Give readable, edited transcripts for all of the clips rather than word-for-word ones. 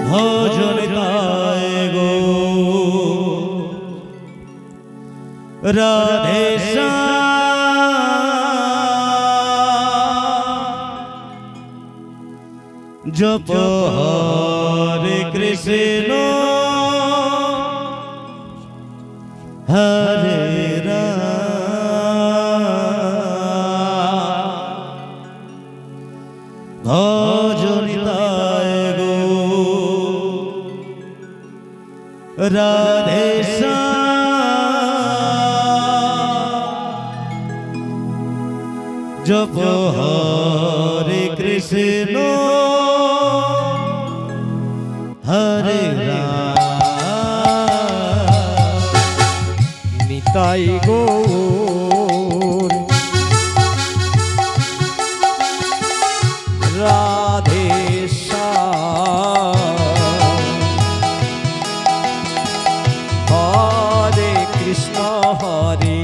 ভজনিতায় গো রাধে জপ হরে কৃষ্ণ হরে রাম ভজনিতায় গো রাধে জপ হরে কৃষ্ণ হরে রাম নিতাই গৌর রাধে হরে কৃষ্ণ হরে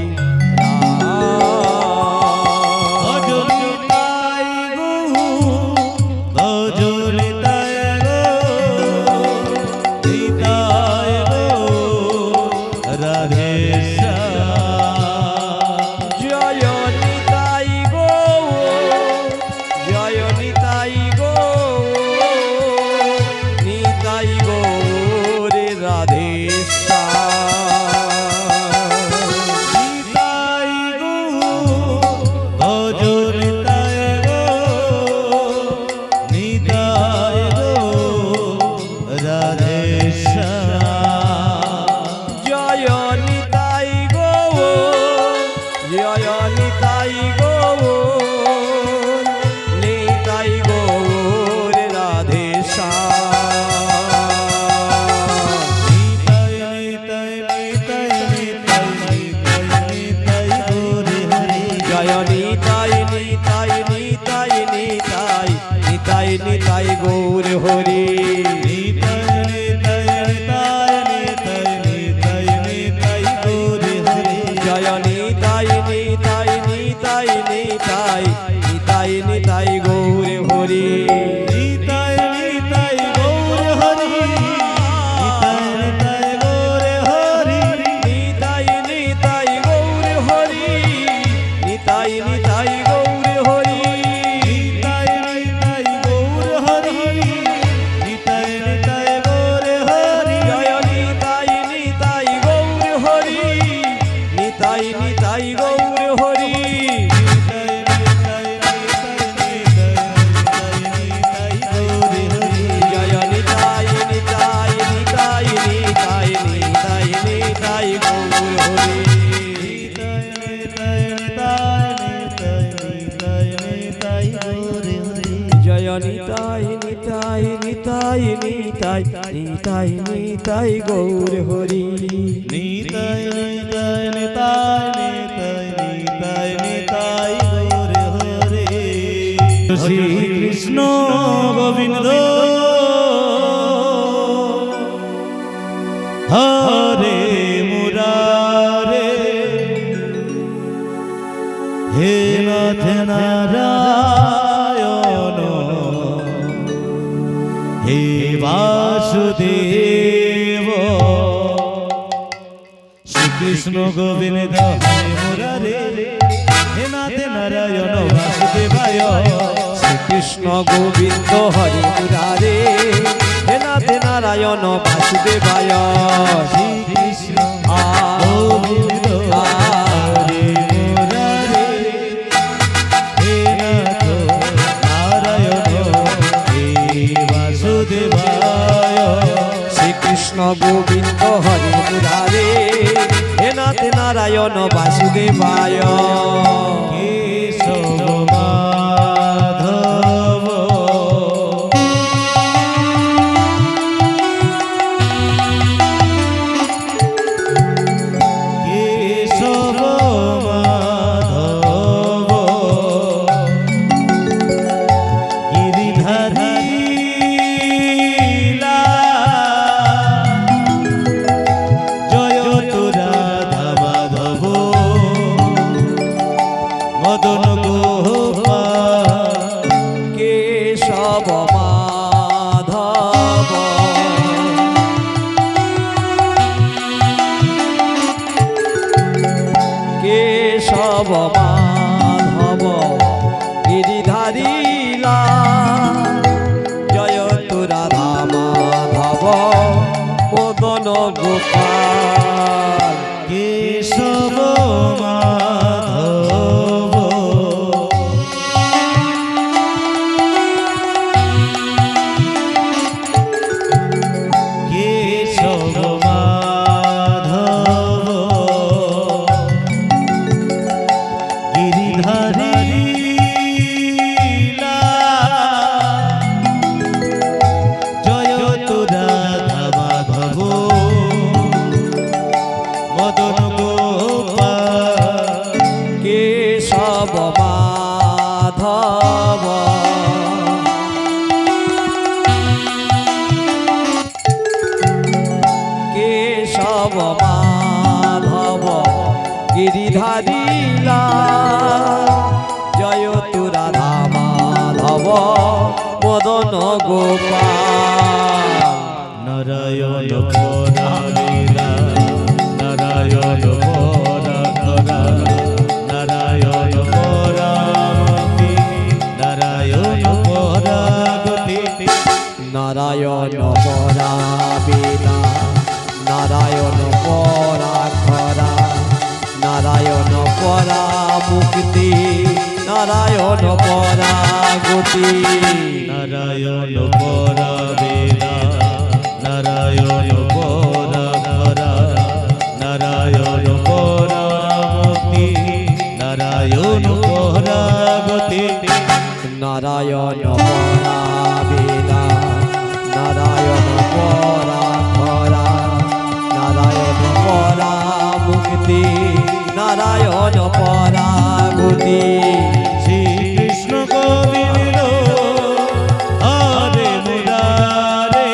নিতাই গৌর হরি জয় নিতাই নিতাই নিতাই নিতাই নিতাই নিতাই গৌর হরি নিতাই নিতাই গৌর হরি নিতাই নিতাই গৌর হরি নিতাই নিতাই গৌর হরি নিতাই নিতাই গৌর হরি নিতাই নিতাই গৌর হরি জয় নিতাই নিতাই গৌর হরি নিতাই নিতাই গৌর হরি জয় নিতাই নিতাই নিতাই নিতাই নিতাই নিতাই গৌর হরি জয় নিতাই নিতাই নিতাই নিতাই নিতাই নিতাই গৌর হরি নিতাই নিতাই নিতাই নিতাই নিতাই গৌর হরি শ্রী কৃষ্ণ গোবিন্দ হরে মুরারে হে নাথ নারায়ণ হে বাসুদেব শ্রীকৃষ্ণ গোবিন্দ হরে মুরারে হে নাথ নারায়ণ বাসুদেবায় শ্রীকৃষ্ণ গোবিন্দ হরি মুরারে হে নাথ নারায়ণ বাসুদেবায় শ্রীকৃষ্ণ গোবিন্দ হরে মুরারে হে নাথ নারায়ণ হে বাসুদেবায় শ্রীকৃষ্ণ গোবিন্দ হরি মুরারে হে নাথ নারায়ণ বাসুদেবায় কেশব মাধব কেশব মাধব গিরিধারী জয় তোরা ধাবা ধব মদ কেশব মাধব গিরিধারী লাল জয় তু রাধা মাধব মদন গোপাল কেশব মাধব কেশব মাধব গিরিধারী জয় তু রাধা মাধব মদন গোপাল কেশব মাধব কেশব মাধব গিরিধারী লাল জয় তু রাধা মাধব মদন গোপাল নারায়ণ পরালীলা নারায়ণ পরাধরা নারায়ণ পরাগতি নারায়ণ পরাগতি নারায়ণ পরাবিলা নারায়ণ পরাখরা নারায়ণ পরা মুক্তি নারায়ণ পরাগতি নারায়ণ পরাবেদা নারায়ণ পরাধরা নারায়ণ পরামুক্তি নারায়ণ পরাগতি নারায়ণ পরাবিলা নারায়ণ পরাখরা নারায়ণ পরা মুক্তি নারায়ণ পরাগতি শ্রীকৃষ্ণ গোবিন্দ হরে মুরারে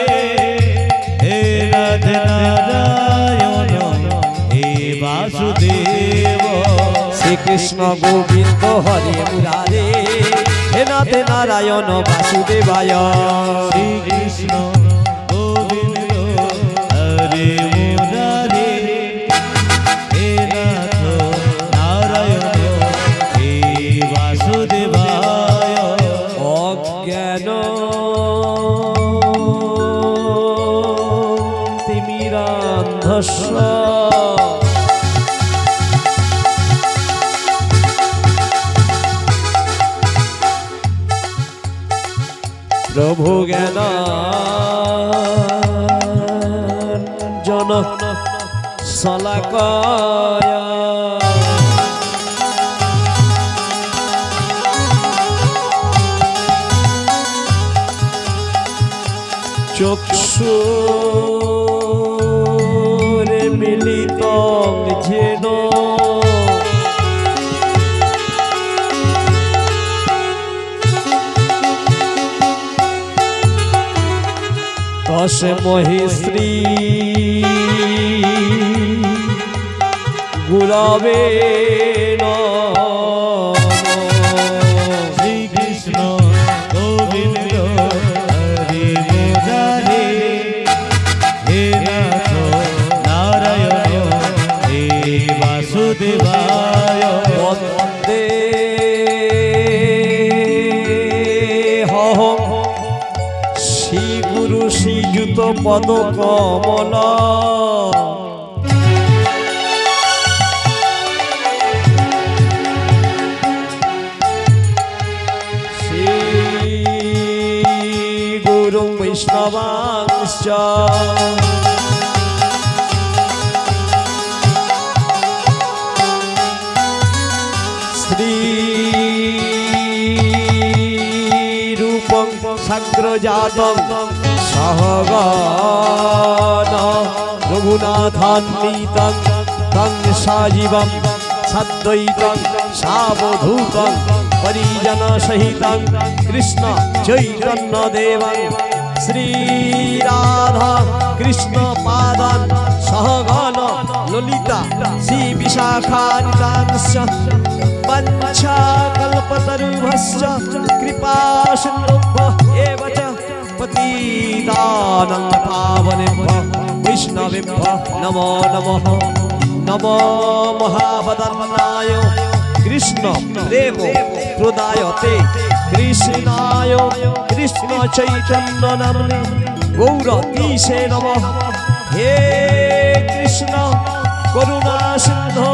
হে রাধে নারায়ণ হে বাসুদেব শ্রীকৃষ্ণ গোবিন্দ হরে মুরারে হে নাথ নারায়ণ বাসুদেবায় শ্রীকৃষ্ণ গোবিন্দ হরে মুরারে হে নাথ নারায়ণ হে বাসুদেবায় অজ্ঞান তিমিরান্ধস্য প্রভু জ্ঞান জন শলাকায় চক্ষুরে মিলিত যেন তস্মৈ শ্রী গুরবে নমঃ শ্রীকৃষ্ণ গোবিন্দ হরে মুরারে হে নাথ নারায়ণ হে বাসুদেবায় বন্দে হম শ্রী গুরু শ্রীযুত পদ কমল শ্রী গুরু বৈষ্ণবাংশ্চ শ্রী রূপং সাগ্রজাতং সহগণ রঘুনাথান্বিতং তং সাজীবং সাদ্বৈতং সাবধূতং পরিজন সহিতং কৃষ্ণ চৈতন্য দেবং শ্রী রাধা কৃষ্ণ পাদান সহগণ ললিতা শ্রী বিশাখানিতাংশ পঞ্চা কল্পতরুভশ্চ কৃপা সিন্ধুভ্যः এব চ পতিতানাং পাবনেভ্যः বৈষ্ণবেভ্যः নমো নমঃ নমো মহাবদন্নায় কৃষ্ণ প্রেম প্রদায়তে কৃষ্ণায় কৃষ্ণ চৈতন্য নামনে গৌরতীশে নমঃ। হে কৃষ্ণ করুণা সিন্ধু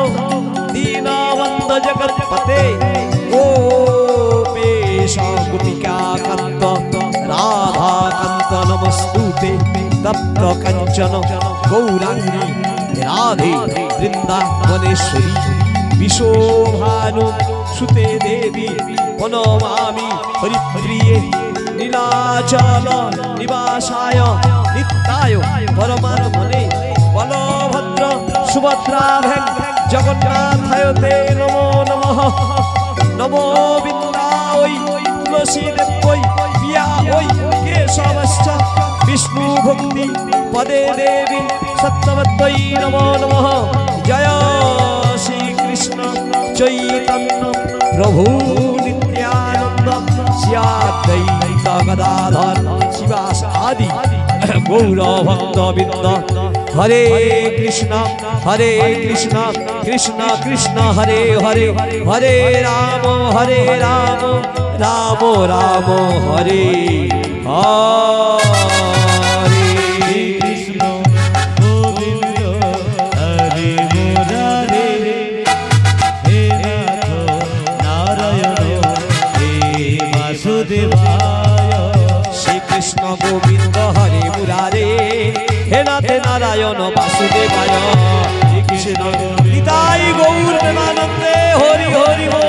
দীনবন্ধ জগৎপতে গোপেশ গোপিকাকান্ত রাধাকান্ত নমস্তুতে। তপ্ত কাঞ্চন গৌরাঙ্গী রাধে বৃন্দাবনেশ্বরী বিশোভানু সুতে দেবী প্রণমামি হরিপ্রিয়ে। নীলাচল নিবাসায় নিত্যায় পরমাত্মনে বলভদ্র সুভদ্রাভ্যাং জগন্নাথায় তে নমো নমঃ। নমো বৃন্দায় তুলসী দেব্যৈ পিয়ায় কেশবশ্চ বিষ্ণু ভক্তি পদে দেবী সত্যবত্যৈ নমো নমঃ। জয় শ্রীকৃষ্ণ চৈতন্য প্রভু নিত্যানন্দ শ্রী অদ্বৈত গদাধর শিবাসাদি গৌরভক্তবৃন্দ। হরে কৃষ্ণ কৃষ্ণ কৃষ্ণ হরে হরে, হরে রাম রাম রাম হরে হরে। কৃষ্ণ গোবিন্দ হরে মুরারে, হে নাথ নারায়ণ হে বাসুদেবায়। শ্রীকৃষ্ণ গোবিন্দ হরে মুরারে, হে নাথ নারায়ণ বাসুদেবায়। শ্রীকৃষ্ণ নিতাই গৌর প্রেমানন্দে হরি হরি।